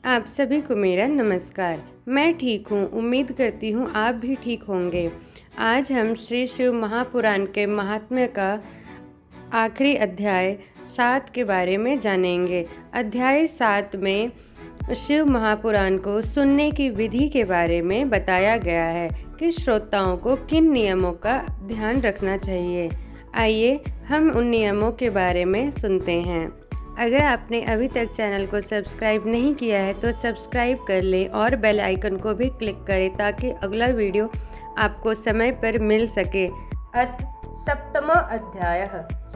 आप सभी को मेरा नमस्कार। मैं ठीक हूँ, उम्मीद करती हूँ आप भी ठीक होंगे। आज हम श्री शिव महापुराण के महात्म्य का आखिरी अध्याय 7 के बारे में जानेंगे। अध्याय 7 में शिव महापुराण को सुनने की विधि के बारे में बताया गया है कि श्रोताओं को किन नियमों का ध्यान रखना चाहिए। आइए हम उन नियमों के बारे में सुनते हैं। अगर आपने अभी तक चैनल को सब्सक्राइब नहीं किया है तो सब्सक्राइब कर लें और बेल आइकन को भी क्लिक करें ताकि अगला वीडियो आपको समय पर मिल सके। अथ सप्तमा अध्याय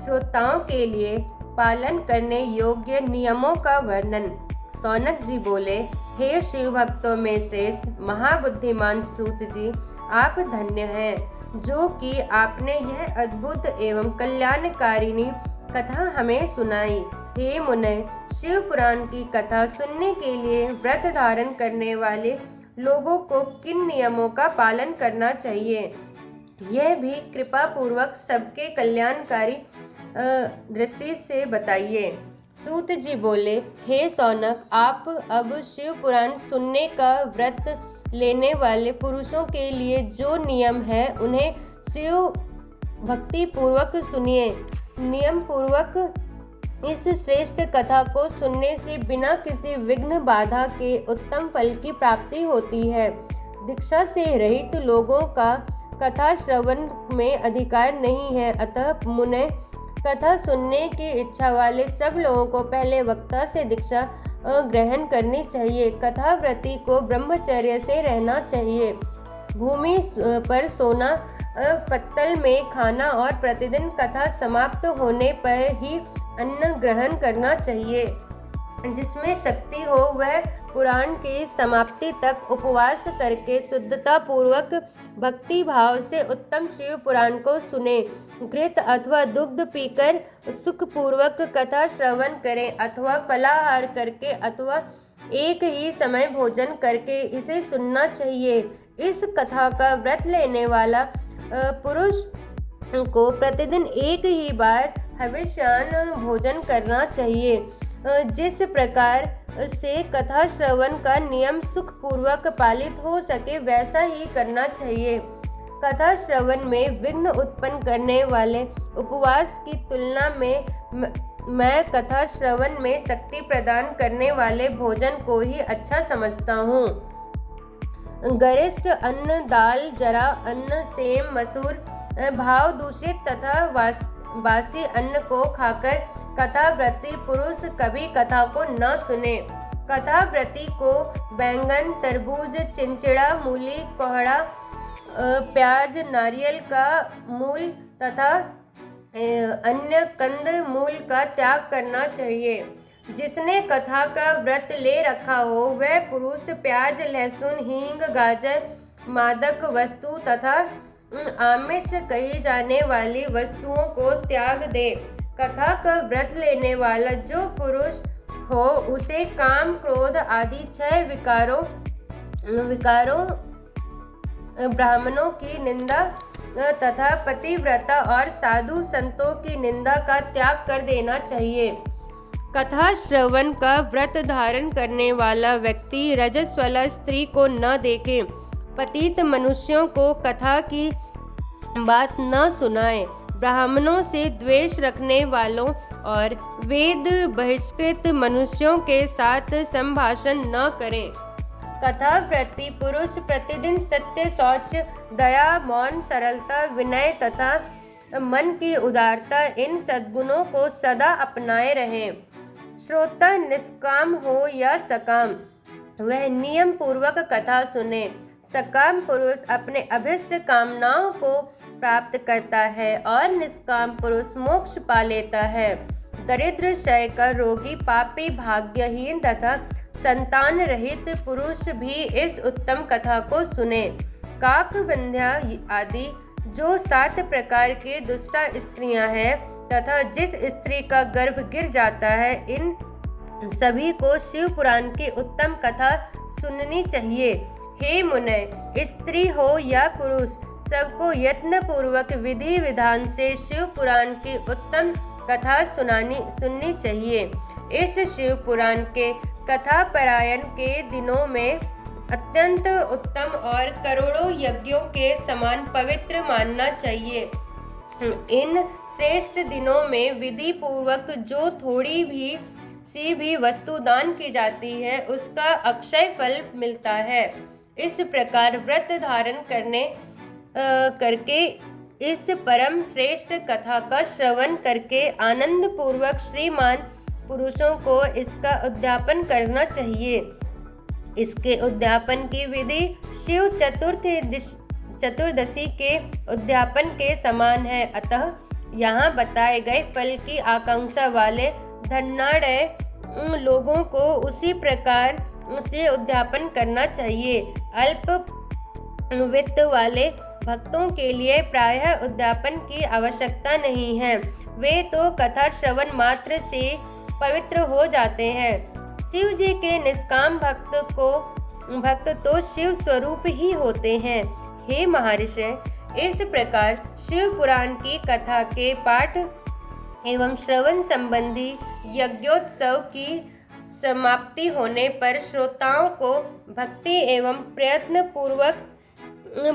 श्रोताओं के लिए पालन करने योग्य नियमों का वर्णन। सौनक जी बोले, हे शिव भक्तों में श्रेष्ठ महाबुद्धिमान सूत जी, आप धन्य हैं जो कि आपने यह अद्भुत एवं कल्याणकारिणी कथा हमें सुनाई। हे मुने, शिव पुराण की कथा सुनने के लिए व्रत धारण करने वाले लोगों को किन नियमों का पालन करना चाहिए, यह भी कृपा पूर्वक सबके कल्याणकारी दृष्टि से बताइए। सूत जी बोले, हे सौनक, आप अब शिव पुराण सुनने का व्रत लेने वाले पुरुषों के लिए जो नियम है उन्हें शिव भक्ति पूर्वक सुनिए। नियम पूर्वक इस श्रेष्ठ कथा को सुनने से बिना किसी विघ्न बाधा के उत्तम फल की प्राप्ति होती है। दीक्षा से रहित लोगों का कथा श्रवण में अधिकार नहीं है, अतः मुने, कथा सुनने की इच्छा वाले सब लोगों को पहले वक्ता से दीक्षा ग्रहण करनी चाहिए। कथाव्रती को ब्रह्मचर्य से रहना चाहिए। भूमि पर सोना, पत्तल में खाना और प्रतिदिन कथा समाप्त होने पर ही अन्न ग्रहण करना चाहिए। जिसमें शक्ति हो वह पुराण की समाप्ति तक उपवास करके शुद्धता पूर्वक भक्ति भाव से उत्तम शिव पुराण को सुने। घृत अथवा दुग्ध पीकर सुख पूर्वक कथा श्रवण करें अथवा फलाहार करके अथवा एक ही समय भोजन करके इसे सुनना चाहिए। इस कथा का व्रत लेने वाला पुरुष को प्रतिदिन एक ही बार हविष्यान्न भोजन करना चाहिए। जिस प्रकार से कथा श्रवण का नियम सुख पूर्वक पालित हो सके वैसा ही करना चाहिए। कथा श्रवण में विघ्न उत्पन्न करने वाले उपवास की तुलना में मैं कथा श्रवण में शक्ति प्रदान करने वाले भोजन को ही अच्छा समझता हूँ। गरिष्ठ अन्न, दाल, जरा अन्न, सेम, मसूर, भाव दूषित तथा बासी अन्न को खाकर कथाव्रती पुरुष कभी कथा को न सुने। कथाव्रती को बैंगन, तरबूज, चिंचिड़ा, मूली, कोहड़ा, प्याज, नारियल का मूल तथा अन्य कंद मूल का त्याग करना चाहिए। जिसने कथा का व्रत ले रखा हो वह पुरुष प्याज, लहसुन, हींग, गाजर, मादक वस्तु तथा आमिष कही जाने वाली वस्तुओं को त्याग दे। कथा का व्रत लेने वाला जो पुरुष हो उसे काम, क्रोध आदि 6 विकारों ब्राह्मणों की निंदा तथा पतिव्रता और साधु संतों की निंदा का त्याग कर देना चाहिए। कथा श्रवण का व्रत धारण करने वाला व्यक्ति रजस्वला स्त्री को न देखे, पतित मनुष्यों को कथा की बात न सुनाए, ब्राह्मणों से द्वेष रखने वालों और वेद बहिष्कृत मनुष्यों के साथ संभाषण न करें। कथाव्रती पुरुष प्रतिदिन सत्य, शौच, दया, मौन, सरलता, विनय तथा मन की उदारता इन सद्गुणों को सदा अपनाए रहें। श्रोता निष्काम हो या सकाम वह नियम पूर्वक कथा सुने। सकाम पुरुष अपने अभिष्ट कामनाओं को प्राप्त करता है और निष्काम पुरुष मोक्ष पा लेता है। दरिद्र, क्षय का रोगी, पापी, भाग्यहीन तथा संतान रहित पुरुष भी इस उत्तम कथा को सुने। काक, वंध्या आदि जो 7 प्रकार की दुष्टा स्त्रियां हैं तथा जिस स्त्री का गर्भ गिर जाता है, इन सभी को शिव पुराण की उत्तम कथा सुननी चाहिए। हे मुने, स्त्री हो या पुरुष, सबको यत्न पूर्वक विधि विधान से शिव पुराण की उत्तम कथा सुननी चाहिए। इस शिव पुराण के कथा परायण के दिनों में अत्यंत उत्तम और करोड़ों यज्ञों के समान पवित्र मानना चाहिए। इन श्रेष्ठ दिनों में विधि पूर्वक जो थोड़ी भी वस्तु दान की जाती है उसका अक्षय फल मिलता है। इस प्रकार व्रत धारण करके इस परम श्रेष्ठ कथा का श्रवण करके आनंद पूर्वक श्रीमान पुरुषों को इसका उद्यापन करना चाहिए। इसके उद्यापन की विधि शिव चतुर्दशी के उद्यापन के समान है। अतः यहाँ बताए गए फल की आकांक्षा वाले धनाढ़ लोगों को उसी प्रकार से उद्यापन करना चाहिए। अल्प वित्त वाले भक्तों के लिए प्रायः उद्यापन की आवश्यकता नहीं है। वे तो कथा श्रवण मात्र से पवित्र हो जाते हैं। शिव जी के निष्काम भक्त तो शिव स्वरूप ही होते हैं। हे महर्षि, इस प्रकार शिव पुराण की कथा के पाठ एवं श्रवण संबंधी यज्ञोत्सव की समाप्ति होने पर श्रोताओं को भक्ति एवं प्रयत्न पूर्वक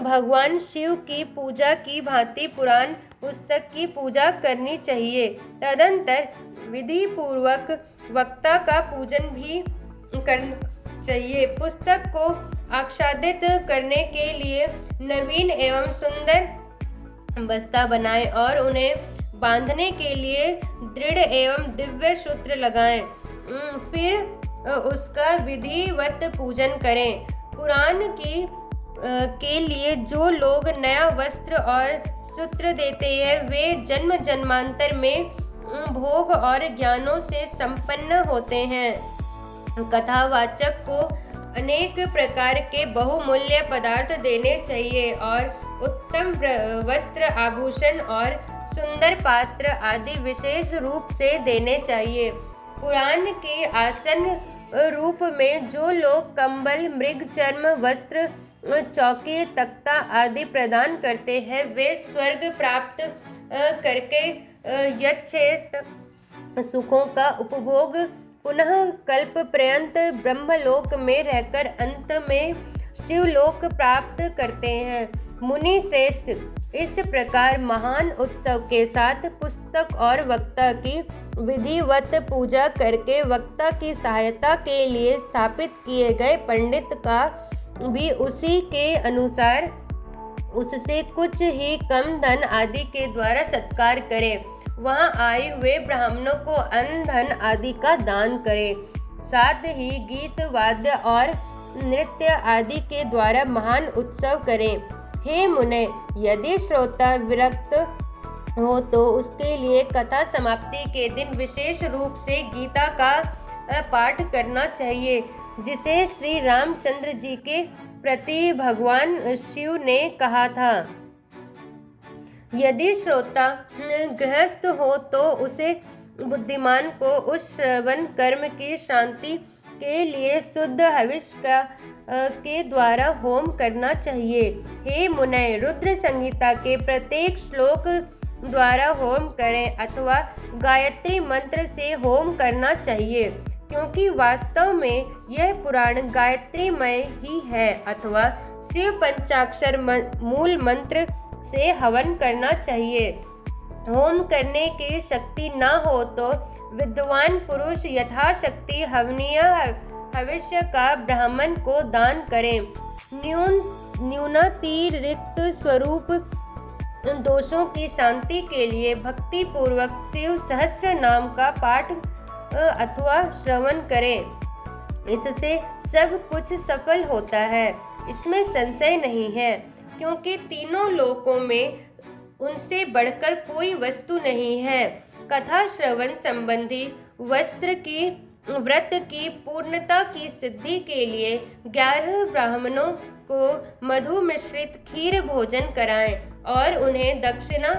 भगवान शिव की पूजा की भांति पुराण पुस्तक की पूजा करनी चाहिए। तदंतर विधि पूर्वक वक्ता का पूजन भी करना चाहिए। पुस्तक को आच्छादित करने के लिए नवीन एवं सुंदर बस्ता बनाएं और उन्हें बांधने के लिए दृढ़ एवं दिव्य सूत्र लगाएं। फिर उसका विधिवत पूजन करें। पुराण के लिए जो लोग नया वस्त्र और सूत्र देते हैं वे जन्म जन्मांतर में भोग और ज्ञानों से संपन्न होते हैं। कथावाचक को अनेक प्रकार के बहुमूल्य पदार्थ देने चाहिए और उत्तम वस्त्र, आभूषण और सुंदर पात्र आदि विशेष रूप से देने चाहिए। पुराण के आसन रूप में जो लोग कंबल, मृग चर्म वस्त्र, चौकी, तख्ता आदि प्रदान करते हैं वे स्वर्ग प्राप्त करके यथेच्छित सुखों का उपभोग पुनः कल्प पर्यंत ब्रह्मलोक में रहकर अंत में शिवलोक प्राप्त करते हैं। मुनि श्रेष्ठ, इस प्रकार महान उत्सव के साथ पुस्तक और वक्ता की विधिवत पूजा करके वक्ता की सहायता के लिए स्थापित किए गए पंडित का भी उसी के अनुसार उससे कुछ ही कम धन आदि के द्वारा सत्कार करें। वहाँ आए हुए ब्राह्मणों को अन्न, धन आदि का दान करें। साथ ही गीत, वाद्य और नृत्य आदि के द्वारा महान उत्सव करें। हे मुने, यदि श्रोता विरक्त हो तो उसके लिए कथा समाप्ति के दिन विशेष रूप से गीता का पाठ करना चाहिए, जिसे श्री रामचंद्र जी के प्रति भगवान शिव ने कहा था। यदि श्रोता गृहस्थ हो तो उसे बुद्धिमान को उस श्रवण कर्म की शांति के लिए शुद्ध हविष्य के द्वारा होम करना चाहिए। हे मुने, रुद्र संहिता के प्रत्येक श्लोक द्वारा होम करें अथवा गायत्री मंत्र से होम करना चाहिए, क्योंकि वास्तव में यह पुराण गायत्रीमय ही है। अथवा शिव पंचाक्षर मूल मंत्र से हवन करना चाहिए। होम करने की शक्ति न हो तो विद्वान पुरुष यथाशक्ति हवनीय हविष्य का ब्राह्मण को दान करें। न्यूनातिरिक्त स्वरूप दोषों की शांति के लिए भक्ति पूर्वक शिव सहस्त्र नाम का पाठ अथवा श्रवण करें। इससे सब कुछ सफल होता है, इसमें संशय नहीं है, क्योंकि तीनों लोकों में उनसे बढ़कर कोई वस्तु नहीं है। कथा श्रवण संबंधी व्रत की पूर्णता की सिद्धि के लिए 11 ब्राह्मणों को मधु मिश्रित खीर भोजन कराएं और उन्हें दक्षिणा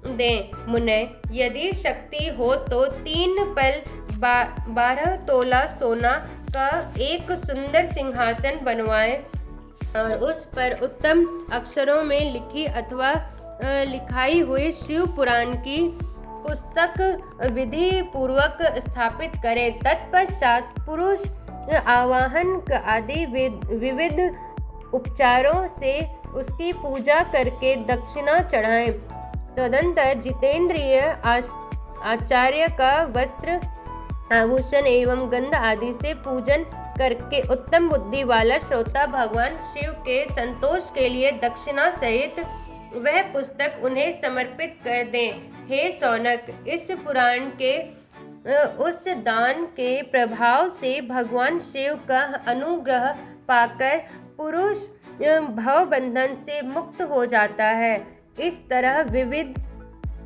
दें। मुने, यदि शक्ति हो तो 3 पल 12 तोला सोना का एक सुंदर सिंहासन बनवाएं और उस पर उत्तम अक्षरों में लिखी अथवा लिखाई हुई शिव पुराण की पुस्तक विधि पूर्वक स्थापित करें। तत्पश्चात पुरुष आवाहन आदि विविध उपचारों से उसकी पूजा करके दक्षिणा चढ़ाएं। तदंतर जितेंद्रिय आचार्य का वस्त्र, आभूषण एवं गंध आदि से पूजन करके उत्तम बुद्धि वाला श्रोता भगवान शिव के संतोष के लिए दक्षिणा सहित वह पुस्तक उन्हें समर्पित कर दें। हे सौनक, इस पुराण के उस दान के प्रभाव से भगवान शिव का अनुग्रह पाकर पुरुष भव बंधन से मुक्त हो जाता है। इस तरह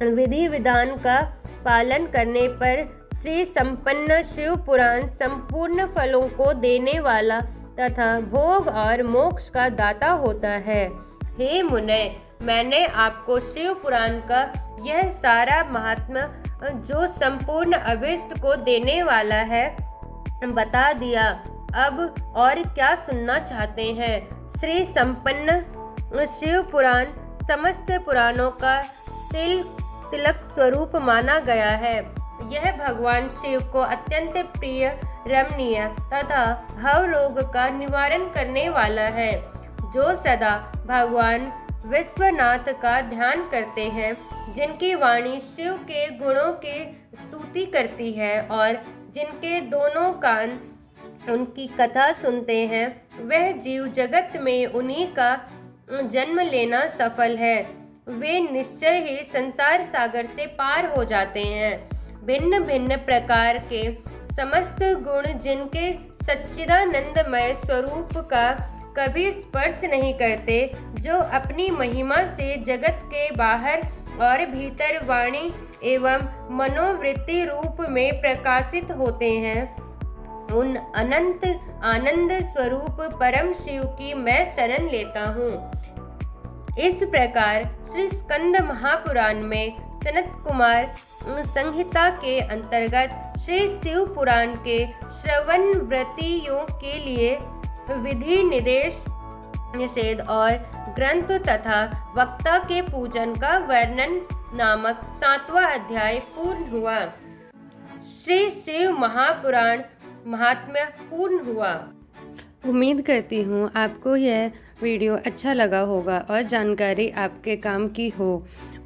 विधि विधान का पालन करने पर श्री संपन्न शिव पुराण संपूर्ण फलों को देने वाला तथा भोग और मोक्ष का दाता होता है। हे मुने, मैंने आपको शिव पुराण का यह सारा महात्म्य, जो संपूर्ण अभीष्ट को देने वाला है, बता दिया। अब और क्या सुनना चाहते हैं? श्री संपन्न शिव पुराण समस्त पुराणों का तिलक स्वरूप माना गया है। यह भगवान शिव को अत्यंत प्रिय, रमणीय तथा भव रोग का निवारण करने वाला है। जो सदा भगवान विश्वनाथ का ध्यान करते हैं, जिनकी वाणी शिव के गुणों की स्तुति करती है और जिनके दोनों कान उनकी कथा सुनते हैं, वह जीव जगत में उन्हीं का जन्म लेना सफल है। वे निश्चय ही संसार सागर से पार हो जाते हैं। भिन्न भिन्न प्रकार के समस्त गुण जिनके सच्चिदानंदमय स्वरूप का कभी स्पर्श नहीं करते, जो अपनी महिमा से जगत के बाहर और भीतर वाणी एवं मनोवृत्ति रूप में प्रकाशित होते हैं, उन अनंत आनंद स्वरूप परम शिव की मैं शरण लेता हूँ। इस प्रकार श्री स्कंद महापुराण में सनत कुमार संहिता के अंतर्गत श्री शिव पुराण के श्रवण व्रतियों के लिए विधि निर्देश, निषेध और ग्रंथ तथा वक्ता के पूजन का वर्णन नामक 7वां अध्याय पूर्ण हुआ। श्री शिव महापुराण महात्म्य पूर्ण हुआ। उम्मीद करती हूँ आपको यह वीडियो अच्छा लगा होगा और जानकारी आपके काम की हो।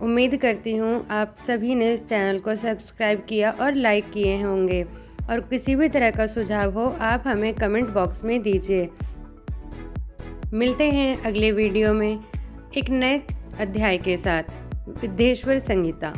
उम्मीद करती हूँ आप सभी ने इस चैनल को सब्सक्राइब किया और लाइक किए होंगे। और किसी भी तरह का सुझाव हो आप हमें कमेंट बॉक्स में दीजिए। मिलते हैं अगले वीडियो में एक नए अध्याय के साथ। विद्येश्वर संहिता।